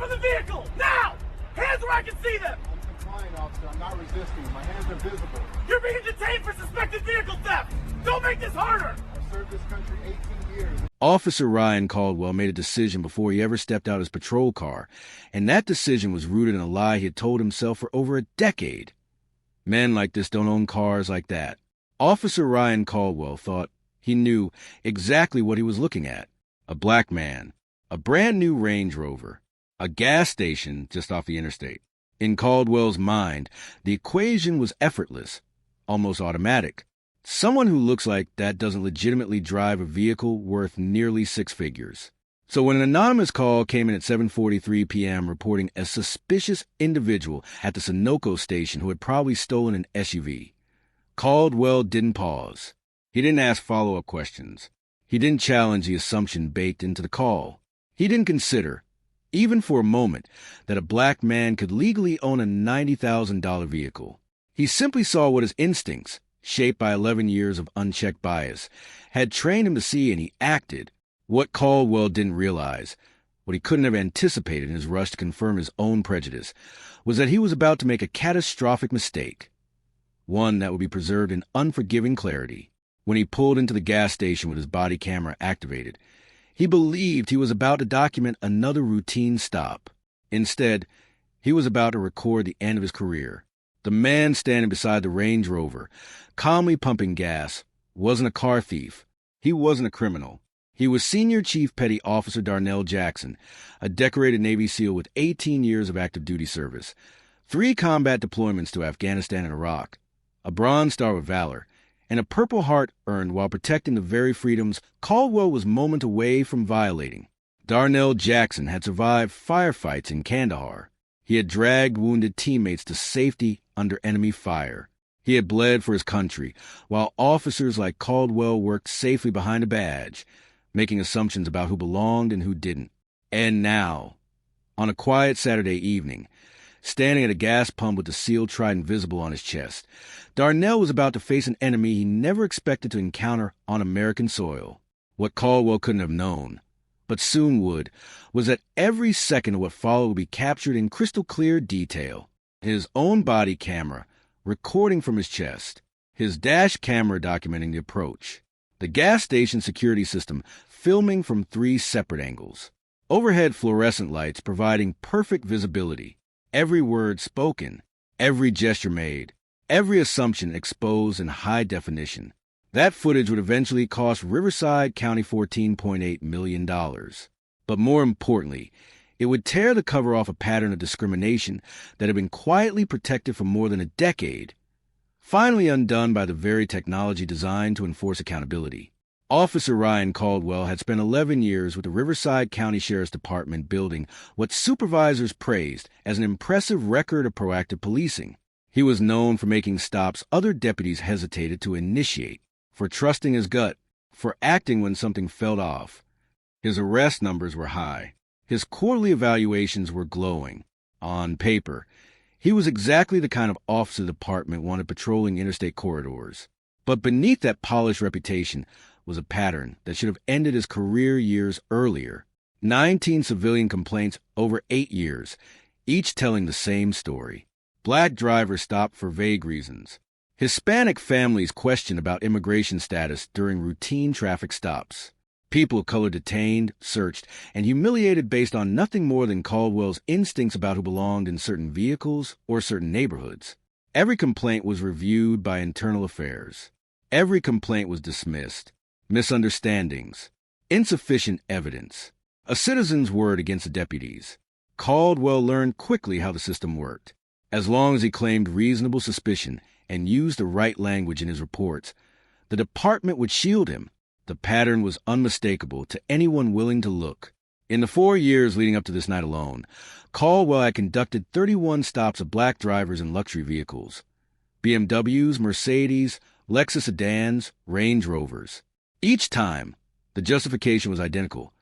from the vehicle! Now! Hands where I can see them! I'm complying, officer. I'm not resisting. My hands are visible. You're being detained for suspected vehicle theft! Don't make this harder! I've served this country 18 years. Officer Ryan Caldwell made a decision before he ever stepped out his patrol car, and that decision was rooted in a lie he had told himself for over a decade. Men like this don't own cars like that. Officer Ryan Caldwell thought he knew exactly what he was looking at. A black man, a brand new Range Rover, a gas station just off the interstate. In Caldwell's mind, the equation was effortless, almost automatic. Someone who looks like that doesn't legitimately drive a vehicle worth nearly six figures. So when an anonymous call came in at 7:43 p.m. reporting a suspicious individual at the Sunoco station who had probably stolen an SUV, Caldwell didn't pause. He didn't ask follow-up questions. He didn't challenge the assumption baked into the call. He didn't consider, even for a moment, that a black man could legally own a $90,000 vehicle. He simply saw what his instincts, shaped by 11 years of unchecked bias, had trained him to see, and he acted. What Caldwell didn't realize, what he couldn't have anticipated in his rush to confirm his own prejudice, was that he was about to make a catastrophic mistake, one that would be preserved in unforgiving clarity. When he pulled into the gas station with his body camera activated, he believed he was about to document another routine stop. Instead, he was about to record the end of his career. The man standing beside the Range Rover, calmly pumping gas, wasn't a car thief. He wasn't a criminal. He was Senior Chief Petty Officer Darnell Jackson, a decorated Navy SEAL with 18 years of active duty service, 3 combat deployments to Afghanistan and Iraq, a Bronze Star with Valor, and a Purple Heart earned while protecting the very freedoms Caldwell was moments away from violating. Darnell Jackson had survived firefights in Kandahar. He had dragged wounded teammates to safety under enemy fire. He had bled for his country, while officers like Caldwell worked safely behind a badge, making assumptions about who belonged and who didn't. And now, on a quiet Saturday evening, standing at a gas pump with the SEAL trident visible on his chest, Darnell was about to face an enemy he never expected to encounter on American soil. What Caldwell couldn't have known, but soon would, was that every second of what followed would be captured in crystal clear detail. His own body camera, recording from his chest, his dash camera documenting the approach, the gas station security system filming from 3 separate angles, overhead fluorescent lights providing perfect visibility, every word spoken, every gesture made, every assumption exposed in high definition. That footage would eventually cost Riverside County $14.8 million. But more importantly, it would tear the cover off a pattern of discrimination that had been quietly protected for more than a decade, finally undone by the very technology designed to enforce accountability. Officer Ryan Caldwell had spent 11 years with the Riverside County Sheriff's Department building what supervisors praised as an impressive record of proactive policing. He was known for making stops other deputies hesitated to initiate, for trusting his gut, for acting when something felt off. His arrest numbers were high. His quarterly evaluations were glowing. On paper, he was exactly the kind of officer the department wanted patrolling interstate corridors. But beneath that polished reputation was a pattern that should have ended his career years earlier. 19 civilian complaints over 8 years, each telling the same story. Black drivers stopped for vague reasons. Hispanic families questioned about immigration status during routine traffic stops. People of color detained, searched, and humiliated based on nothing more than Caldwell's instincts about who belonged in certain vehicles or certain neighborhoods. Every complaint was reviewed by internal affairs. Every complaint was dismissed. Misunderstandings. Insufficient evidence. A citizen's word against the deputies. Caldwell learned quickly how the system worked. As long as he claimed reasonable suspicion and used the right language in his reports, the department would shield him. The pattern was unmistakable to anyone willing to look. In the 4 years leading up to this night alone, Caldwell had conducted 31 stops of black drivers in luxury vehicles. BMWs, Mercedes, Lexus sedans, Range Rovers. Each time, the justification was identical.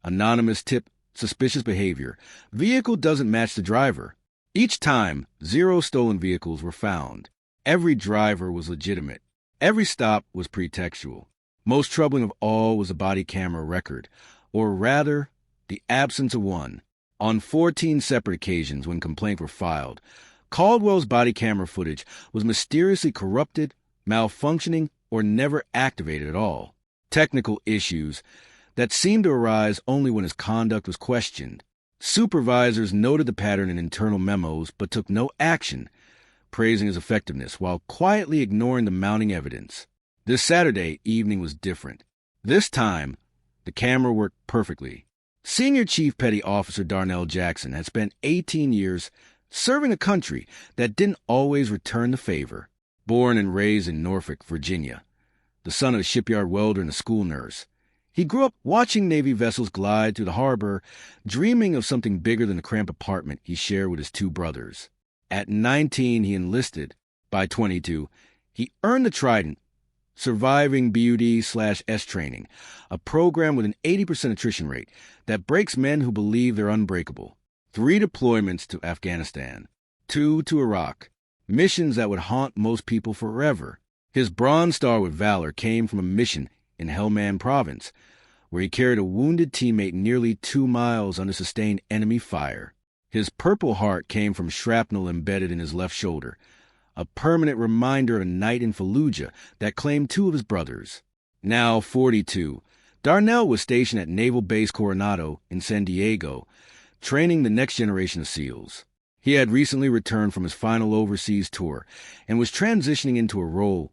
Anonymous tip, suspicious behavior. Vehicle doesn't match the driver. Each time, 0 stolen vehicles were found. Every driver was legitimate. Every stop was pretextual. Most troubling of all was the body camera record, or rather, the absence of one. On 14 separate occasions when complaints were filed, Caldwell's body camera footage was mysteriously corrupted, malfunctioning, or never activated at all. Technical issues that seemed to arise only when his conduct was questioned. Supervisors noted the pattern in internal memos but took no action, praising his effectiveness while quietly ignoring the mounting evidence. This Saturday evening was different. This time, the camera worked perfectly. Senior Chief Petty Officer Darnell Jackson had spent 18 years serving a country that didn't always return the favor. Born and raised in Norfolk, Virginia, the son of a shipyard welder and a school nurse, he grew up watching Navy vessels glide through the harbor, dreaming of something bigger than the cramped apartment he shared with his two brothers. At 19, he enlisted. By 22, he earned the Trident, surviving BUD/S training, a program with an 80% attrition rate that breaks men who believe they're unbreakable. 3 deployments to Afghanistan, 2 to Iraq, missions that would haunt most people forever. His Bronze Star with Valor came from a mission in Helmand Province, where he carried a wounded teammate nearly 2 miles under sustained enemy fire. His Purple Heart came from shrapnel embedded in his left shoulder, a permanent reminder of a night in Fallujah that claimed 2 of his brothers. Now 42, Darnell was stationed at Naval Base Coronado in San Diego, training the next generation of SEALs. He had recently returned from his final overseas tour and was transitioning into a role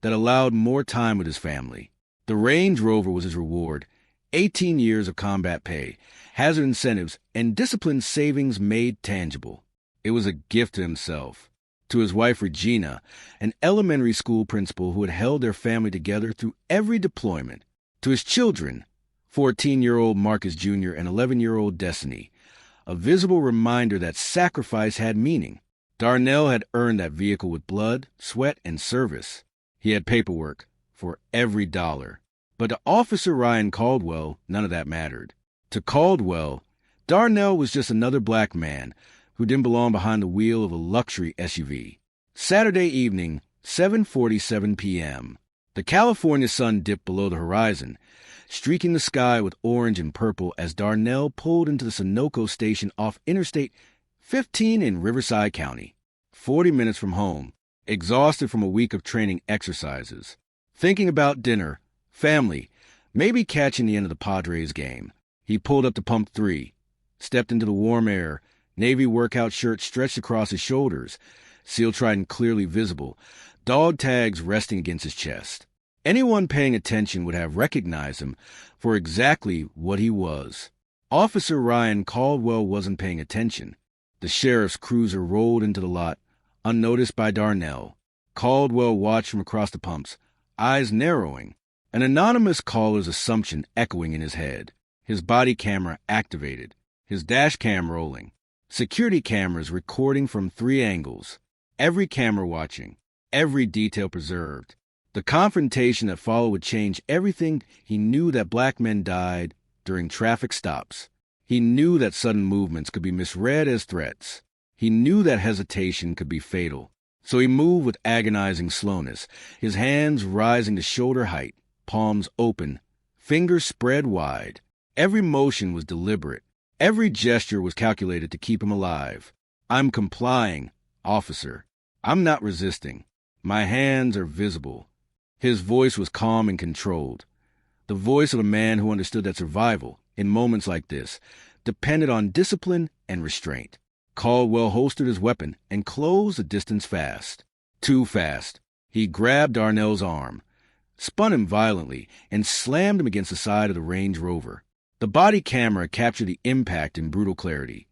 that allowed more time with his family. The Range Rover was his reward: 18 years of combat pay, hazard incentives, and discipline savings made tangible. It was a gift to himself, to his wife Regina, an elementary school principal who had held their family together through every deployment, to his children, 14-year-old Marcus Jr. and 11-year-old Destiny, a visible reminder that sacrifice had meaning. Darnell had earned that vehicle with blood, sweat, and service. He had paperwork for every dollar. But to Officer Ryan Caldwell, none of that mattered. To Caldwell, Darnell was just another black man who didn't belong behind the wheel of a luxury SUV. Saturday evening, 7:47 p.m. The California sun dipped below the horizon, streaking the sky with orange and purple as Darnell pulled into the Sunoco station off Interstate 15 in Riverside County, 40 minutes from home, exhausted from a week of training exercises, thinking about dinner, family, maybe catching the end of the Padres game. He pulled up to Pump 3, stepped into the warm air, Navy workout shirt stretched across his shoulders, SEAL Trident clearly visible, dog tags resting against his chest. Anyone paying attention would have recognized him for exactly what he was. Officer Ryan Caldwell wasn't paying attention. The sheriff's cruiser rolled into the lot, unnoticed by Darnell. Caldwell watched from across the pumps, eyes narrowing, an anonymous caller's assumption echoing in his head. His body camera activated, his dash cam rolling, security cameras recording from 3 angles, every camera watching, every detail preserved. The confrontation that followed would change everything. He knew that black men died during traffic stops. He knew that sudden movements could be misread as threats. He knew that hesitation could be fatal. So he moved with agonizing slowness, his hands rising to shoulder height, palms open, fingers spread wide. Every motion was deliberate. Every gesture was calculated to keep him alive. I'm complying, officer. I'm not resisting. My hands are visible. His voice was calm and controlled. The voice of a man who understood that survival, in moments like this, depended on discipline and restraint. Caldwell holstered his weapon and closed the distance fast. Too fast. He grabbed Darnell's arm, spun him violently, and slammed him against the side of the Range Rover. The body camera captured the impact in brutal clarity.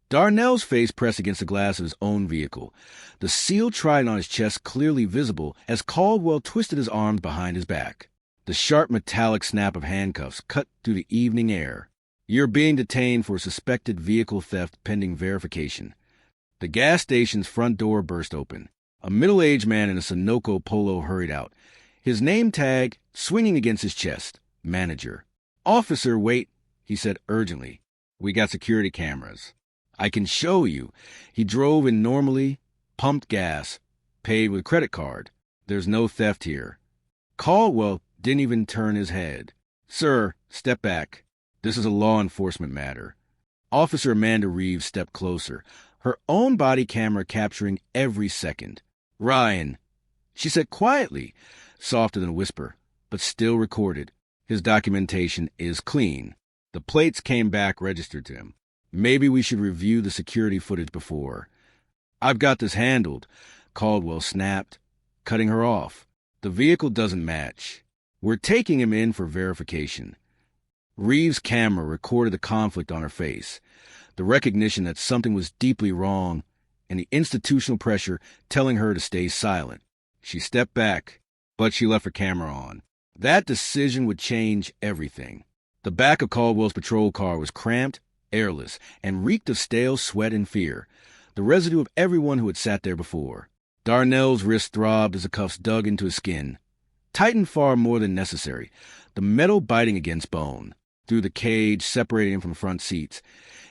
Darnell's face pressed against the glass of his own vehicle, the SEAL Trident on his chest clearly visible as Caldwell twisted his arms behind his back. The sharp metallic snap of handcuffs cut through the evening air. You're being detained for suspected vehicle theft pending verification. The gas station's front door burst open. A middle-aged man in a Sunoco polo hurried out, his name tag swinging against his chest. Manager. Officer, wait, he said urgently. We got security cameras. I can show you. He drove in normally, pumped gas, paid with credit card. There's no theft here. Caldwell didn't even turn his head. Sir, step back. This is a law enforcement matter. Officer Amanda Reeves stepped closer, her own body camera capturing every second. "Ryan," she said quietly, softer than a whisper, but still recorded. "His documentation is clean. The plates came back registered to him. Maybe we should review the security footage before." "I've got this handled," Caldwell snapped, cutting her off. "The vehicle doesn't match. We're taking him in for verification." Reeves' camera recorded the conflict on her face, the recognition that something was deeply wrong, and the institutional pressure telling her to stay silent. She stepped back, but she left her camera on. That decision would change everything. The back of Caldwell's patrol car was cramped, airless, and reeked of stale sweat and fear, the residue of everyone who had sat there before. Darnell's wrist throbbed as the cuffs dug into his skin, tightened far more than necessary, the metal biting against bone. Through the cage separating him from the front seats,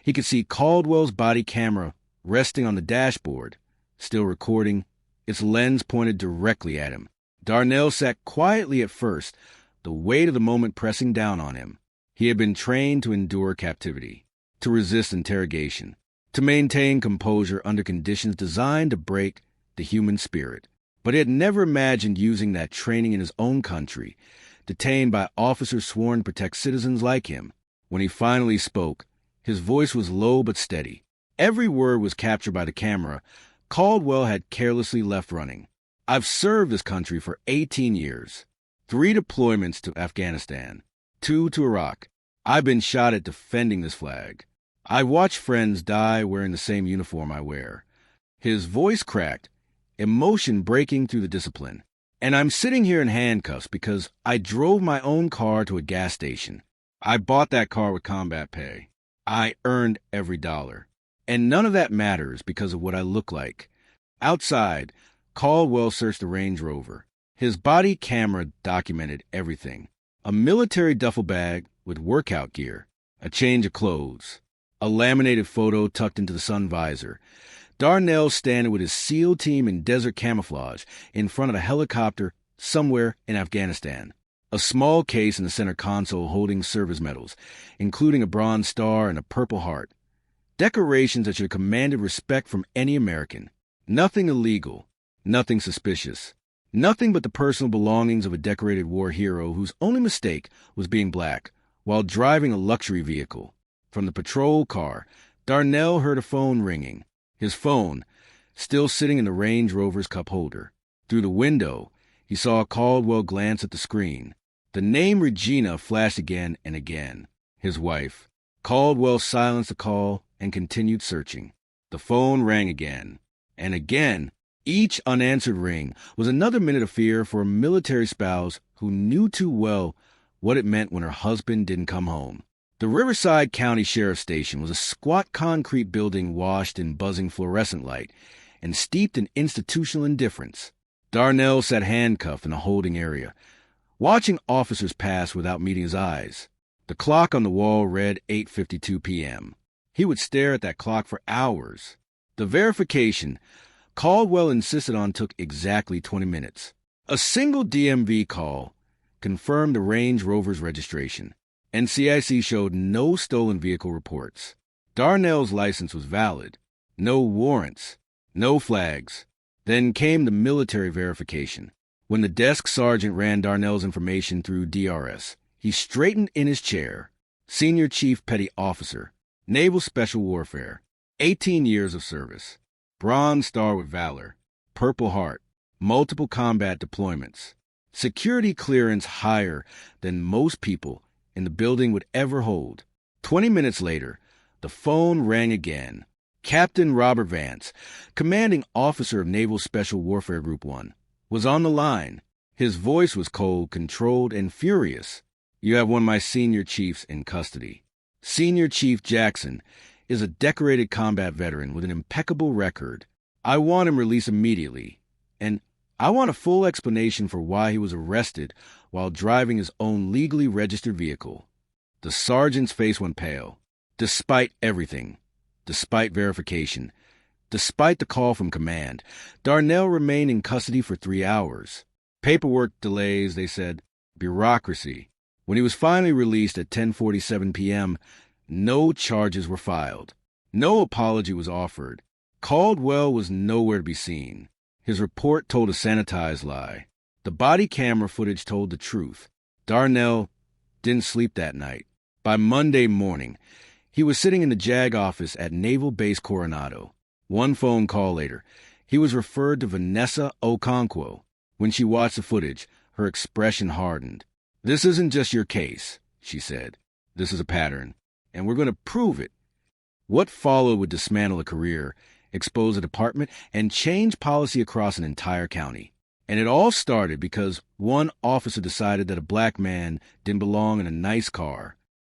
he could see Caldwell's body camera resting on the dashboard, still recording, its lens pointed directly at him. Darnell sat quietly at first, the weight of the moment pressing down on him. He had been trained to endure captivity, to resist interrogation, to maintain composure under conditions designed to break the human spirit. But he had never imagined using that training in his own country, detained by officers sworn to protect citizens like him. When he finally spoke, his voice was low but steady. Every word was captured by the camera Caldwell had carelessly left running. "I've served this country for 18 years. 3 deployments to Afghanistan, 2 to Iraq. I've been shot at defending this flag. I've watched friends die wearing the same uniform I wear." His voice cracked, emotion breaking through the discipline. "And I'm sitting here in handcuffs because I drove my own car to a gas station. I bought that car with combat pay. I earned every dollar. And none of that matters because of what I look like." Outside, Caldwell searched the Range Rover. His body camera documented everything. A military duffel bag with workout gear, a change of clothes, a laminated photo tucked into the sun visor. Darnell standing with his SEAL team in desert camouflage in front of a helicopter somewhere in Afghanistan. A small case in the center console holding service medals, including a Bronze Star and a Purple Heart. Decorations that should have commanded respect from any American. Nothing illegal, nothing suspicious. Nothing but the personal belongings of a decorated war hero whose only mistake was being black while driving a luxury vehicle. From the patrol car, Darnell heard a phone ringing. His phone, still sitting in the Range Rover's cup holder. Through the window, he saw Caldwell glance at the screen. The name Regina flashed again and again. His wife. Caldwell silenced the call and continued searching. The phone rang again. And again. Each unanswered ring was another minute of fear for a military spouse who knew too well what it meant when her husband didn't come home. The Riverside County Sheriff's Station was a squat concrete building washed in buzzing fluorescent light and steeped in institutional indifference. Darnell sat handcuffed in a holding area, watching officers pass without meeting his eyes. The clock on the wall read 8:52 p.m. He would stare at that clock for hours. The verification Caldwell insisted on took exactly 20 minutes. A single DMV call confirmed the Range Rover's registration. NCIC showed no stolen vehicle reports. Darnell's license was valid. No warrants. No flags. Then came the military verification. When the desk sergeant ran Darnell's information through DRS, he straightened in his chair. Senior Chief Petty Officer, Naval Special Warfare, 18 years of service. Bronze Star with Valor, Purple Heart, multiple combat deployments. Security clearance higher than most people in the building would ever hold. 20 minutes later, the phone rang again. Captain Robert Vance, commanding officer of Naval Special Warfare Group 1, was on the line. His voice was cold, controlled, and furious. "You have one of my senior chiefs in custody. Senior Chief Jackson is a decorated combat veteran with an impeccable record. I want him released immediately, and I want a full explanation for why he was arrested while driving his own legally registered vehicle." The sergeant's face went pale. Despite everything, despite verification, despite the call from command, Darnell remained in custody for 3 hours. Paperwork delays, they said. Bureaucracy. When he was finally released at 10:47 p.m., No charges were filed. No apology was offered. Caldwell was nowhere to be seen. His report told a sanitized lie. The body camera footage told the truth. Darnell didn't sleep that night. By Monday morning, he was sitting in the JAG office at Naval Base Coronado. One phone call later, he was referred to Vanessa Okonkwo. When she watched the footage, her expression hardened. "This isn't just your case," she said. "This is a pattern, and we're going to prove it." What followed would dismantle a career, expose a department, and change policy across an entire county. And it all started because one officer decided that a black man didn't belong in a nice car.